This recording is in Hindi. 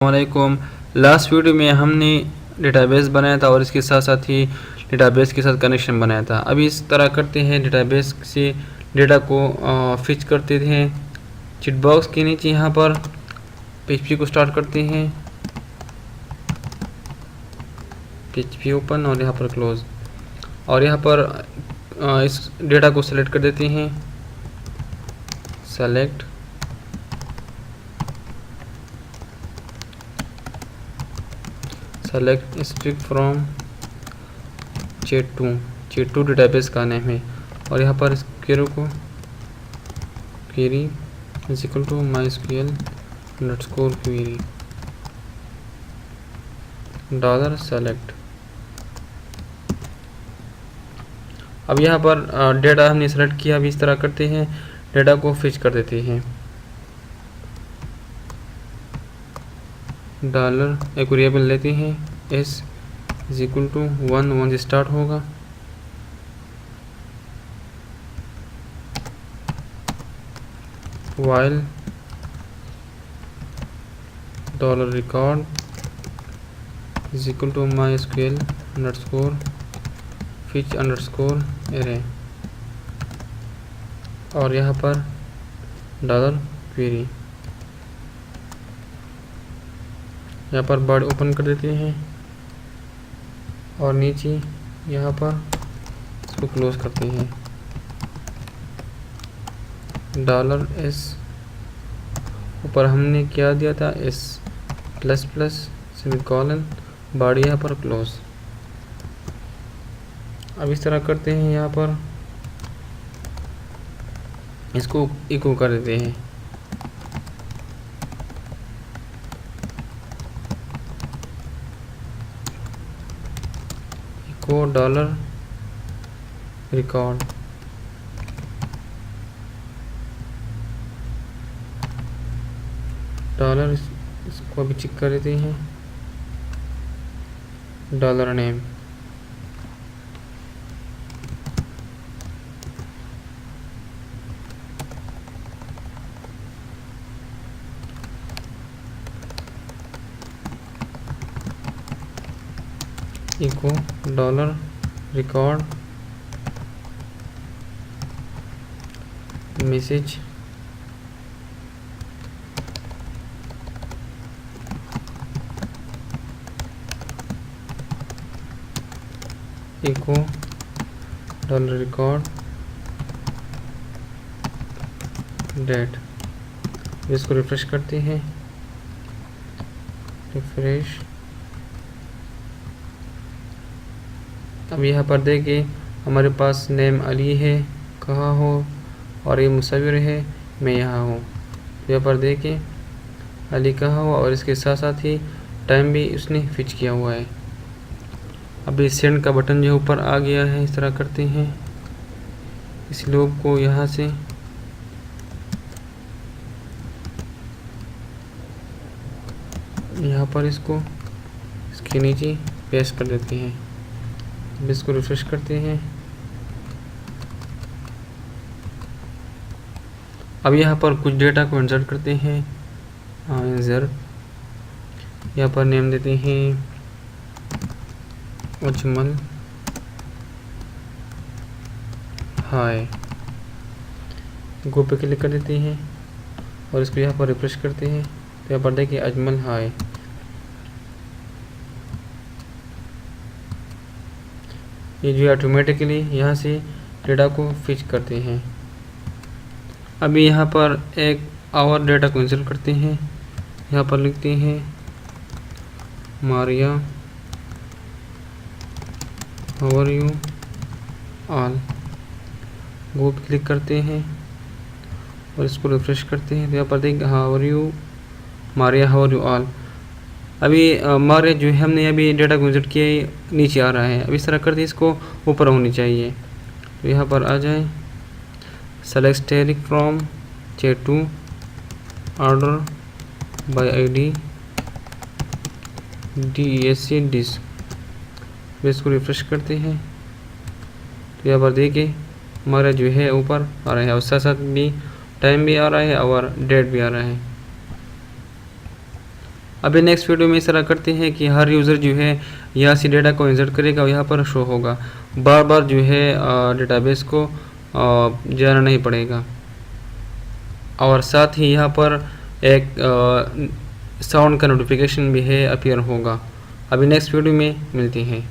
वालेकुम। लास्ट वीडियो में हमने डेटाबेस बनाया था और इसके साथ साथ ही डेटाबेस के साथ कनेक्शन बनाया था। अभी इस तरह करते हैं, डेटाबेस से डेटा को फिच करते हैं। चिटबॉक्स के नीचे यहाँ पर PHP को स्टार्ट करते हैं, PHP ओपन और यहाँ पर क्लोज, और यहाँ पर इस डेटा को सेलेक्ट कर देते हैं। सेलेक्ट स्ट्रिंग फ्रॉम चेटू डेटाबेस का नेम है, और यहाँ पर इस क्वेरी को query is equal to MySQL underscore query dollar select. अब यहाँ पर डेटा हमने सेलेक्ट किया। अभी इस तरह करते हैं, डेटा को फिच कर देते हैं। डॉलर एक वेरिएबल लेते हैं, s इज इक्वल टू 1 से स्टार्ट होगा। While dollar record is equal to MySQL underscore fetch underscore array, और यहाँ पर डॉलर क्वेरी। यहाँ पर बॉडी ओपन कर देते हैं और नीचे यहाँ पर इसको क्लोज करते हैं। डॉलर s ऊपर हमने क्या दिया था, s plus plus semicolon, body यहाँ पर क्लोज। अब इस तरह करते हैं, यहाँ पर इसको इको कर देते हैं। इको डॉलर रिकॉर्ड, डॉलर इसको अभी चेक कर देते हैं। Dollar name echo dollar record message echo dollar record date. इसको रिफ्रेश करते हैं, रिफ्रेश। अब यहाँ पर देखिए हमारे पास नेम अली है, कहाँ हो, और ये मुसविर है, मैं यहाँ हूँ। यहाँ पर देखिए अली कहाँ हुआ, और इसके साथ साथ ही टाइम भी उसने फिच किया हुआ है। अभी सेंड का बटन जो ऊपर आ गया है, इस तरह करते हैं। इस लोग को यहाँ से यहाँ पर इसको इसके नीचे पेस्ट कर देते हैं। अब इसको रिफ्रेश करते हैं। अब यहाँ पर कुछ डेटा को इंसर्ट करते हैं। इंसर्ट, यहाँ पर नेम देते हैं अजमल हाय। गो पे क्लिक कर देते हैं और इसको यहाँ पर रिफ्रेश करते हैं, तो यहाँ पर देखिए अजमल हाय। ये जो ऑटोमेटिकली यहाँ से डेटा को फिच करते हैं। अभी यहाँ पर एक और डेटा को इंसर्ट करते हैं। यहाँ पर लिखते हैं Maria how are you all. Go पे क्लिक करते हैं और इसको रिफ्रेश करते हैं, तो यहाँ पर देखिए how are you Maria how are you all. अभी मारिया जो है हमने अभी डेटा को इंसर्ट किया नीचे आ रहा है। अब इस तरह करते इसको ऊपर होनी चाहिए, तो यहाँ पर आ जाए। सेलेक्ट स्टेरिक फ्रॉम चेटू order by ID DESC desc. इसको रिफ्रेश करते हैं, तो यहाँ पर देखिए हमारा जो है ऊपर आ रहा है, और साथ साथ भी टाइम भी आ रहा है और डेट भी आ रहा है। अभी नेक्स्ट वीडियो में इस तरह करते हैं कि हर यूज़र जो है यहाँ से डेटा को इंसर्ट करेगा और यहाँ पर शो होगा, बार बार जो है डेटाबेस को जाना नहीं पड़ेगा। और साथ ही यहाँ पर एक साउंड का नोटिफिकेशन भी है अपीयर होगा। अभी नेक्स्ट वीडियो में मिलते हैं।